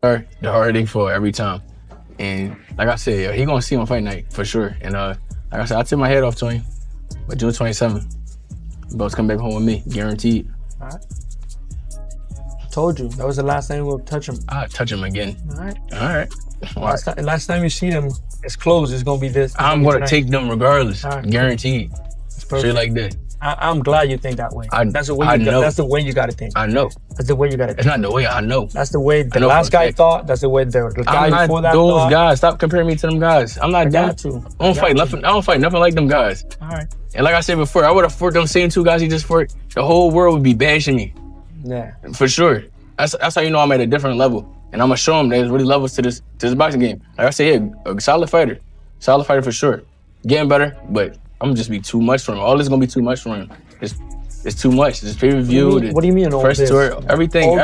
The harder they fall every time. And like I said, he gonna see him on fight night for sure. And like I said, I took my head off to him. But June 27th, Belt's come back home with me, guaranteed. All right. Told you that was the last time we'll touch him. I'll touch him again. All right. All right. Last time you see them, it's closed. It's gonna be this. I'm gonna take them regardless, right. Guaranteed. Straight like that. I'm glad you think that way. That's the way that's the way you gotta think. I know. That's the way you gotta think. It's not the way I know. That's the way the last guy thought. That's the way the guy before that thought. Those guys. Stop comparing me to them guys. I'm not down. I don't fight nothing like them guys. All right. And like I said before, I would have fought them same two guys he just fought. The whole world would be bashing me. Yeah. For sure. That's how you know I'm at a different level. And I'm gonna show them there's really levels to this boxing game. Like I said, a solid fighter for sure. Getting better, but I'm gonna just be too much for him. All this is gonna be too much for him. It's too much. This pay-per-view. What do you mean? First tour, everything.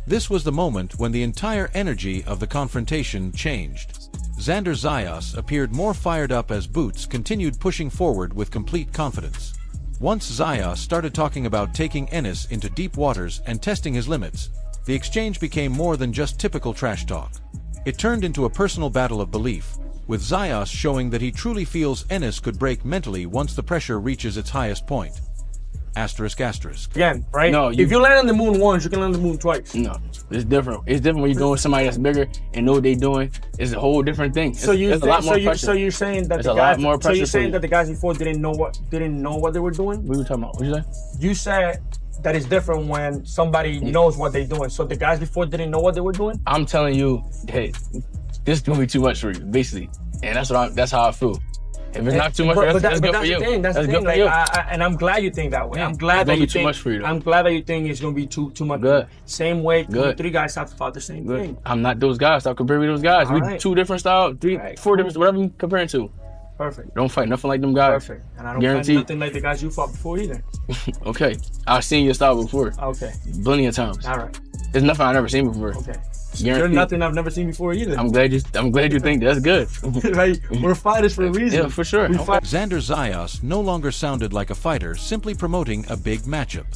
This was the moment when the entire energy of the confrontation changed. Xander Zayas appeared more fired up as Boots continued pushing forward with complete confidence. Once Zayas started talking about taking Ennis into deep waters and testing his limits, the exchange became more than just typical trash talk. It turned into a personal battle of belief, with Zayas showing that he truly feels Ennis could break mentally once the pressure reaches its highest point. Asterisk, asterisk. Again, right? No, if you land on the moon once, you can land on the moon twice. No, it's different. It's different when you're doing with somebody that's bigger and know what they're doing. It's a whole different thing. So you're saying that the guys. So you're saying that the guys before didn't know what they were doing? What are you talking about? What you say? You said that it's different when somebody knows what they're doing. So the guys before didn't know what they were doing? I'm telling you, hey, this is gonna be too much for you, basically, and that's how I feel. If it's not too much, that's good for you. That's the thing. And I'm glad you think that way. I'm glad that you think. Too much for you, I'm glad that you think it's gonna be too much. Good. Same way. Good. Three guys have to fight the same thing. I'm not those guys. Stop comparing me to those guys. We two different styles, four different, whatever you comparing to. Perfect. Don't fight nothing like them guys. Perfect. And I don't fight nothing like the guys you fought before either. Okay. I've seen your style before. Okay. Plenty of times. All right. There's nothing I've never seen before. Okay. Guaranteed. There's nothing I've never seen before either. I'm glad you think that's good. Right? We're fighters for a reason. Yeah, for sure. Xander Zayas no longer sounded like a fighter simply promoting a big matchup.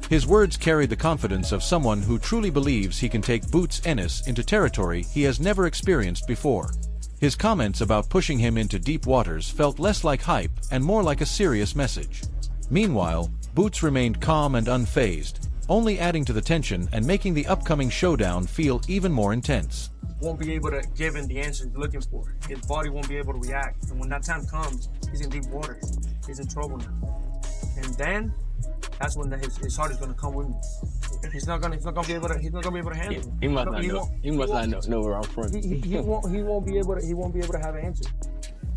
His words carried the confidence of someone who truly believes he can take Boots Ennis into territory he has never experienced before. His comments about pushing him into deep waters felt less like hype and more like a serious message. Meanwhile, Boots remained calm and unfazed, only adding to the tension and making the upcoming showdown feel even more intense. Won't be able to give him the answers he's looking for. His body won't be able to react. And when that time comes, he's in deep waters. He's in trouble now. And then that's when his heart is gonna come with me. He's not gonna be able to handle it. He must not know where I'm from. He won't be able to have an answer.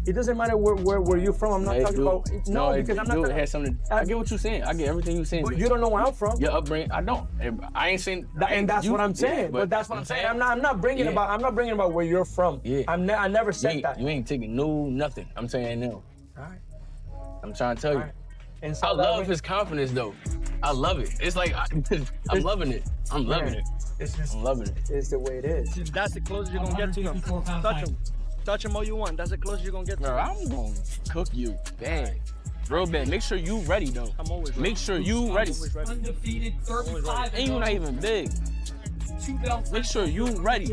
It doesn't matter where you're from. I'm not talking about because I'm not. It has something. I get what you're saying. I get everything you're saying. But you don't know where I'm from. Your upbringing, I don't. I ain't saying. And that's what I'm saying. But that's what I'm saying. I'm not bringing about where you're from. Yeah. I never said that. You ain't taking nothing. I'm saying no. All right. I'm trying to tell you. And so I love his confidence though. I love it. It's like I'm loving it. I'm loving it. I'm loving it. It's the way it is. That's the closest you're gonna get to him. Touch him. Touch him all you want. That's the closest you're gonna get to him. Bro, I'm gonna cook you bad. Real bad. Make sure you ready though. I'm always ready. Make sure you ready. Undefeated 35. And you not even big. Make sure you ready.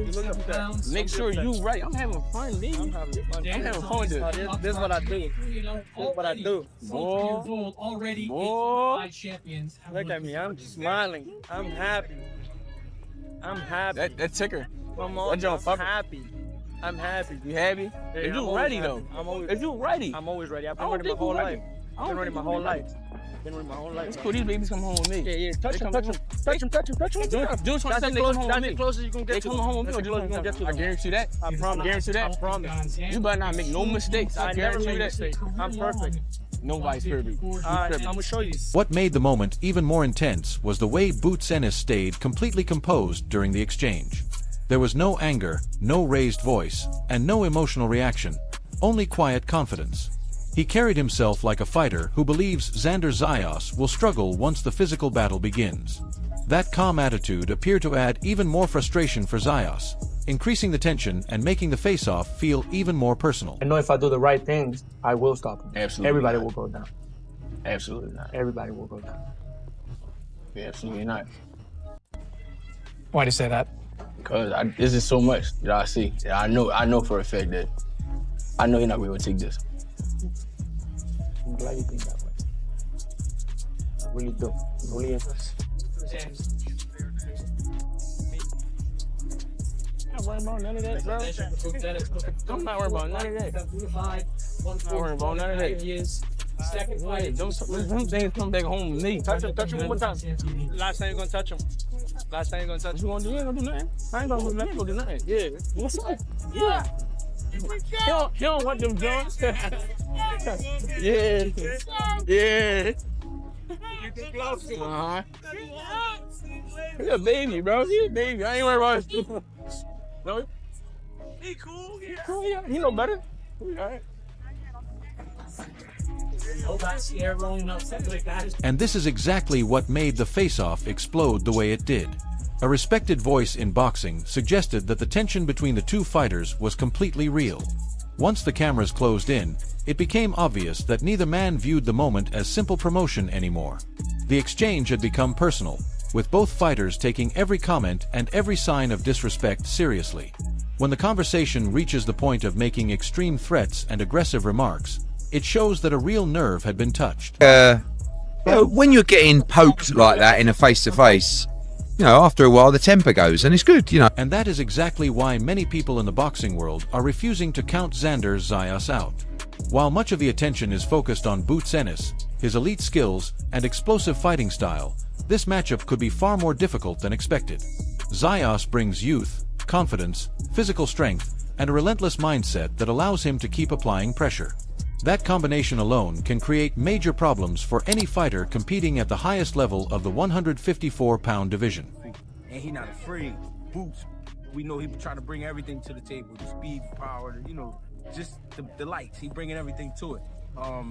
Make sure you ready. I'm having fun, nigga. I'm having fun with this. This is what I do. This is what I do. Boy. Already Boy. champions. Look at me. I'm smiling. I'm happy. I'm happy. That ticker. I'm happy. I'm happy. You happy? Yeah, if you ready though. If you ready. I'm always ready. I've been ready my whole life. I've been ready my whole life. It's cool. These babies come home with me. Yeah. Touch him. That's the closest you can get to. They come home with me. I guarantee that. I promise. Guarantee that. I promise. You better not make no mistakes. I guarantee you that. I'm perfect. Nobody's perfect. All right, I'm gonna show you. What made the moment even more intense was the way Boots Ennis stayed completely composed during the exchange. There was no anger, no raised voice, and no emotional reaction, only quiet confidence. He carried himself like a fighter who believes Xander Zayas will struggle once the physical battle begins. That calm attitude appeared to add even more frustration for Zayas, increasing the tension and making the face-off feel even more personal. I know if I do the right things, I will stop him. Absolutely. Everybody will go down. Absolutely not. Everybody will go down. Yeah, absolutely not. Why do you say that? Because this is so much that I see. I know for a fact that I know he's not going to take this. I'm glad you think that way. I really do. I'm really impressed. I'm not worrying about none of that, bro. I'm not worrying about none of that. I'm not worrying about none of that. Second fight. Them things come back home with me. Touch him one more time. Last time you're gonna touch him. Last time you're gonna touch him. You ain't gonna do nothing. I ain't gonna do nothing. Yeah. What's up? Yeah. He don't want them jumps. Yeah. Yeah. Uh-huh. He's a baby, bro. He's a baby. I ain't worried about it. No. He cool, yeah. Cool, yeah. He know better. All right. And this is exactly what made the face-off explode the way it did. A respected voice in boxing suggested that the tension between the two fighters was completely real. Once the cameras closed in, it became obvious that neither man viewed the moment as simple promotion anymore. The exchange had become personal, with both fighters taking every comment and every sign of disrespect seriously. When the conversation reaches the point of making extreme threats and aggressive remarks, it shows that a real nerve had been touched. When you're getting poked like that in a face-to-face, after a while the temper goes, and it's good, And that is exactly why many people in the boxing world are refusing to count Xander Zayas out. While much of the attention is focused on Boots Ennis, his elite skills, and explosive fighting style, this matchup could be far more difficult than expected. Zayas brings youth, confidence, physical strength, and a relentless mindset that allows him to keep applying pressure. That combination alone can create major problems for any fighter competing at the highest level of the 154-pound division. And he's not afraid. Boots, we know he trying to bring everything to the table, the speed, power, just the lights. He bringing everything to it. I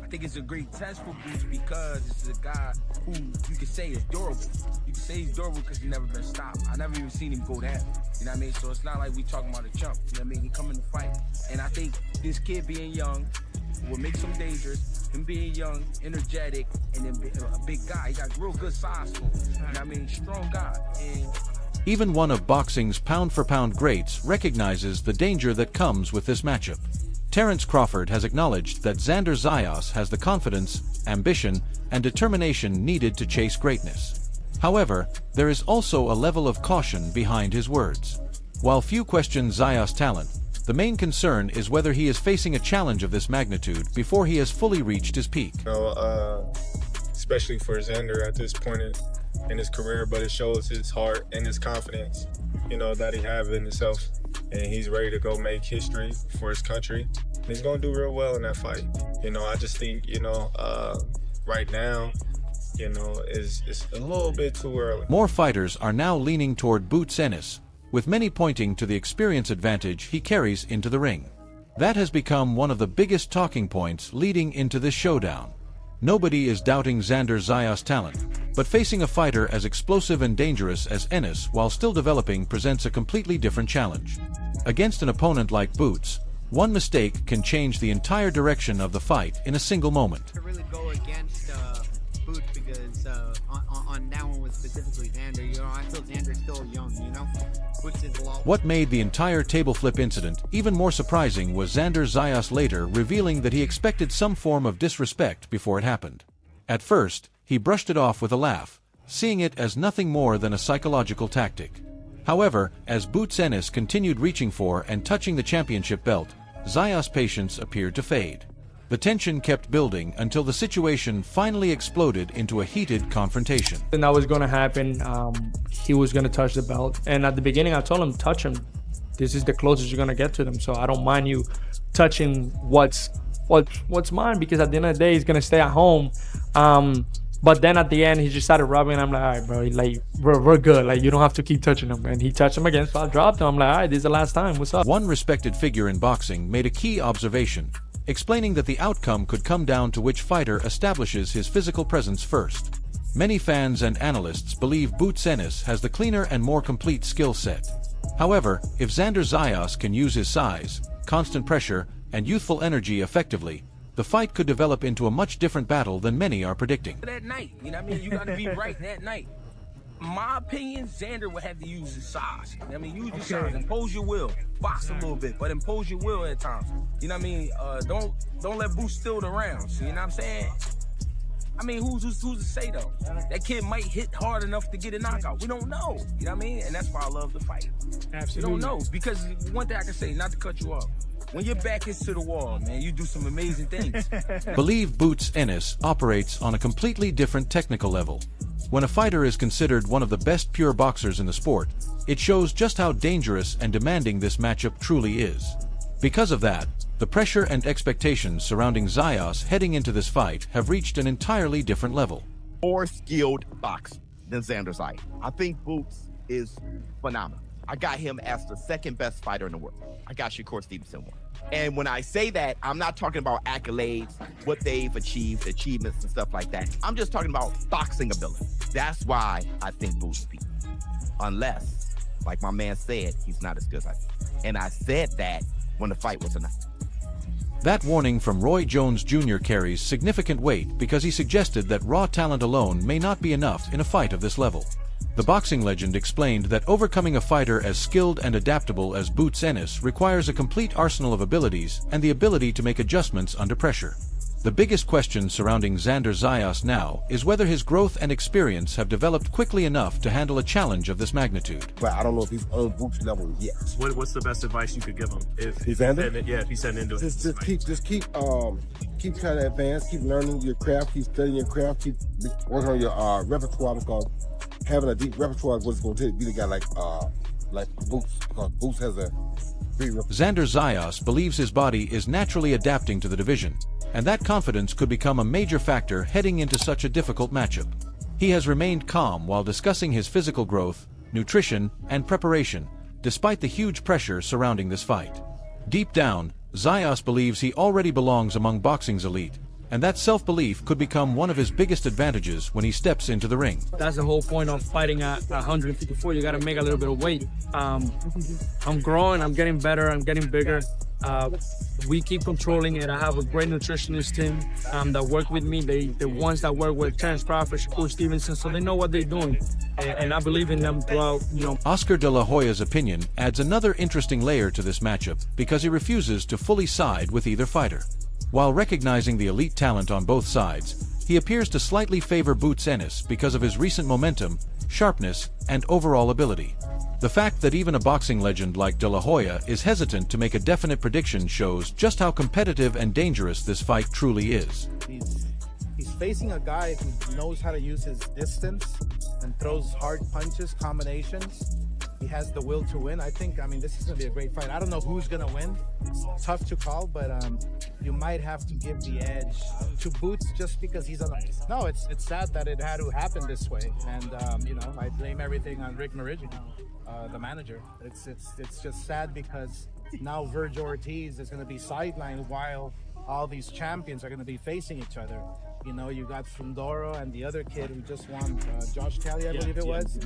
think it's a great test for Boots because this is a guy who you can say is durable. You can say he's durable because he's never been stopped. I never even seen him go down. You know what I mean? So it's not like we talking about a chump. You know what I mean? He coming to fight. And I think this kid being young will make him dangerous. Him being young, energetic, and then a big guy. He got real good size to him. You know what I mean? Strong guy. And even one of boxing's pound-for-pound greats recognizes the danger that comes with this matchup. Terence Crawford has acknowledged that Xander Zayas has the confidence, ambition, and determination needed to chase greatness. However, there is also a level of caution behind his words. While few question Zayas' talent, the main concern is whether he is facing a challenge of this magnitude before he has fully reached his peak. Especially for Xander at this point in his career, but it shows his heart and his confidence, that he has in himself. And he's ready to go make history for his country. And he's going to do real well in that fight. I just think, right now, it's a little bit too early. More fighters are now leaning toward Boots Ennis, with many pointing to the experience advantage he carries into the ring. That has become one of the biggest talking points leading into this showdown. Nobody is doubting Xander Zayas' talent, but facing a fighter as explosive and dangerous as Ennis while still developing presents a completely different challenge. Against an opponent like Boots, one mistake can change the entire direction of the fight in a single moment. To really go against Boots because on that one was specifically Xander, I feel Xander's still young, Boots is a lot. What made the entire table flip incident even more surprising was Xander Zayas later revealing that he expected some form of disrespect before it happened. At first, he brushed it off with a laugh, seeing it as nothing more than a psychological tactic. However, as Boots Ennis continued reaching for and touching the championship belt, Zayas' patience appeared to fade. The tension kept building until the situation finally exploded into a heated confrontation. And that was going to happen. He was going to touch the belt. And at the beginning, I told him, touch him. This is the closest you're going to get to them. So I don't mind you touching what's mine, because at the end of the day, he's going to stay at home. But then at the end, he just started rubbing. I'm like, all right, bro, we're good. You don't have to keep touching him. And he touched him again, so I dropped him. I'm like, all right, this is the last time. What's up? One respected figure in boxing made a key observation, explaining that the outcome could come down to which fighter establishes his physical presence first. Many fans and analysts believe Boots Ennis has the cleaner and more complete skill set. However, if Xander Zayas can use his size, constant pressure, and youthful energy effectively, the fight could develop into a much different battle than many are predicting. that night, you got to be right that night. my opinion, Xander would have to use his size. I mean, use your size, impose your will, box a little bit, but impose your will at times. You know what I mean? Don't let Boots steal the rounds. You know what I'm saying? I mean, who's to say though? That kid might hit hard enough to get a knockout. We don't know. You know what I mean? And that's why I love the fight. Absolutely. We don't know, because one thing I can say, not to cut you off, when your back is to the wall, man, you do some amazing things. Believe Boots Ennis operates on a completely different technical level. When a fighter is considered one of the best pure boxers in the sport, it shows just how dangerous and demanding this matchup truly is. Because of that, the pressure and expectations surrounding Zayas heading into this fight have reached an entirely different level. More skilled boxer than Xander Zayas. I think Boots is phenomenal. I got him as the second best fighter in the world. I got Shakur Stevenson one. And when I say that, I'm not talking about accolades, what they've achieved, achievements and stuff like that. I'm just talking about boxing ability. That's why I think Boots beat. Unless, like my man said, he's not as good as I think. And I said that when the fight was announced. That warning from Roy Jones Jr. carries significant weight because he suggested that raw talent alone may not be enough in a fight of this level. The boxing legend explained that overcoming a fighter as skilled and adaptable as Boots Ennis requires a complete arsenal of abilities and the ability to make adjustments under pressure. The biggest question surrounding Xander Zayas now is whether his growth and experience have developed quickly enough to handle a challenge of this magnitude. But I don't know if he's on Boots level yet. What's the best advice you could give him if he's Xander? If he's heading into it. Just keep trying to advance, keep learning your craft, keep studying your craft, keep working on your repertoire, because having a deep repertoire is what it's going to take to beat a guy like Boots, because Boots has a big repertoire. Xander Zayas believes his body is naturally adapting to the division, and that confidence could become a major factor heading into such a difficult matchup. He has remained calm while discussing his physical growth, nutrition, and preparation, despite the huge pressure surrounding this fight. Deep down, Zayas believes he already belongs among boxing's elite, and that self-belief could become one of his biggest advantages when he steps into the ring. That's the whole point of fighting at 154. You got to make a little bit of weight. I'm growing, I'm getting better, I'm getting bigger. We keep controlling it. I have a great nutritionist team that work with me. The ones that work with Terrence Crawford, Shakur Stevenson, so they know what they're doing. And I believe in them throughout, Oscar De La Hoya's opinion adds another interesting layer to this matchup because he refuses to fully side with either fighter. While recognizing the elite talent on both sides, he appears to slightly favor Boots Ennis because of his recent momentum, sharpness, and overall ability. The fact that even a boxing legend like De La Hoya is hesitant to make a definite prediction shows just how competitive and dangerous this fight truly is. He's facing a guy who knows how to use his distance and throws hard punches, combinations. He has the will to win. I mean, this is going to be a great fight. I don't know who's going to win. It's tough to call, but you might have to give the edge to Boots just because he's on the... No, it's sad that it had to happen this way. And, I blame everything on Rick Marigino, the manager. It's just sad because now Vergil Ortiz is going to be sidelined while all these champions are going to be facing each other. You got Fundoro and the other kid who just won, Josh Kelly, I believe it was.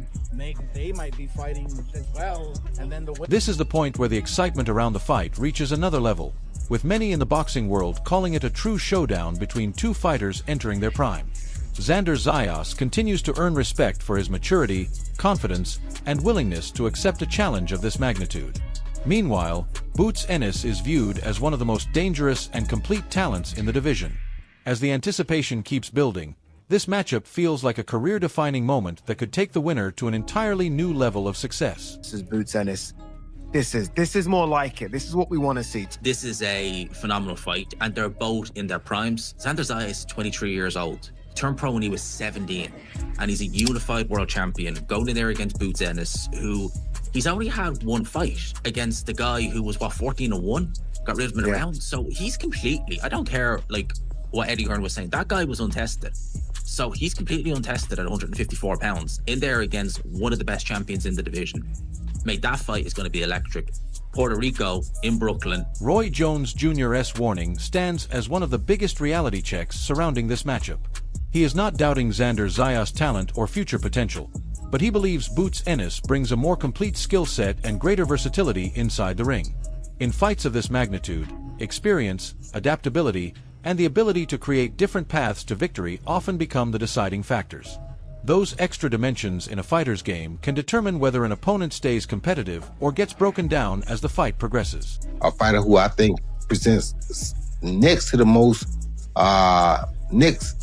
They might be fighting as well. And then This is the point where the excitement around the fight reaches another level, with many in the boxing world calling it a true showdown between two fighters entering their prime. Xander Zayas continues to earn respect for his maturity, confidence, and willingness to accept a challenge of this magnitude. Meanwhile, Boots Ennis is viewed as one of the most dangerous and complete talents in the division. As the anticipation keeps building, this matchup feels like a career-defining moment that could take the winner to an entirely new level of success. This is Boots Ennis. This is more like it. This is what we want to see. This is a phenomenal fight, and they're both in their primes. Xander Zayas is 23 years old. He turned pro when he was 17, and he's a unified world champion, going in there against Boots Ennis, who he's already had one fight against the guy who was, 14-1? Got rid of him in a round. So he's completely, I don't care, what Eddie Hearn was saying, that guy was untested. So he's completely untested at 154 pounds in there against one of the best champions in the division. Mate, that fight is going to be electric. Puerto Rico in Brooklyn. Roy Jones Jr.'s warning stands as one of the biggest reality checks surrounding this matchup. He is not doubting Xander Zayas' talent or future potential, but he believes Boots Ennis brings a more complete skill set and greater versatility inside the ring. In fights of this magnitude, experience, adaptability, and the ability to create different paths to victory often become the deciding factors. Those extra dimensions in a fighter's game can determine whether an opponent stays competitive or gets broken down as the fight progresses. A fighter who I think presents next to the most,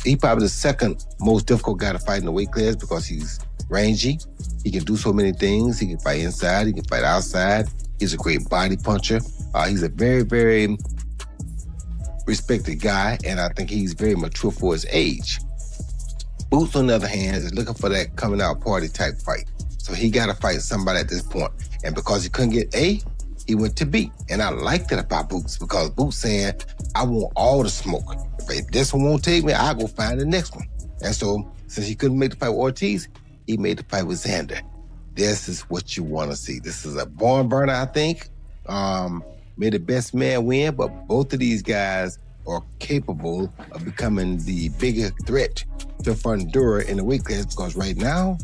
he probably the second most difficult guy to fight in the weight class because he's rangy. He can do so many things. He can fight inside. He can fight outside. He's a great body puncher. He's a very, very respected guy, and I think he's very mature for his age. Boots, on the other hand, is looking for that coming out party type fight. So he got to fight somebody at this point. And because he couldn't get A, he went to B. And I liked it about Boots because Boots saying, I want all the smoke. If this one won't take me, I'll go find the next one. And so since he couldn't make the fight with Ortiz, he made the fight with Xander. This is what you want to see. This is a barn burner, I think. May the best man win, but both of these guys are capable of becoming the bigger threat to Fundura in the weight class because right now,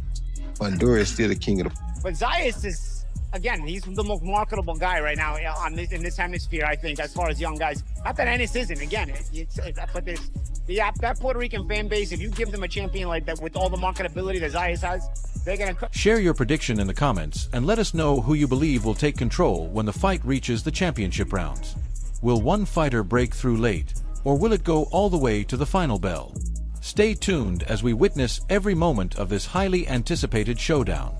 Fundura is still the king of the... But Zayas is, again, he's the most marketable guy right now in this hemisphere, I think, as far as young guys. Not that Ennis isn't, again, but there's that Puerto Rican fan base, if you give them a champion like that with all the marketability that Zayas has, they're going to... Share your prediction in the comments and let us know who you believe will take control when the fight reaches the championship rounds. Will one fighter break through late, or will it go all the way to the final bell? Stay tuned as we witness every moment of this highly anticipated showdown.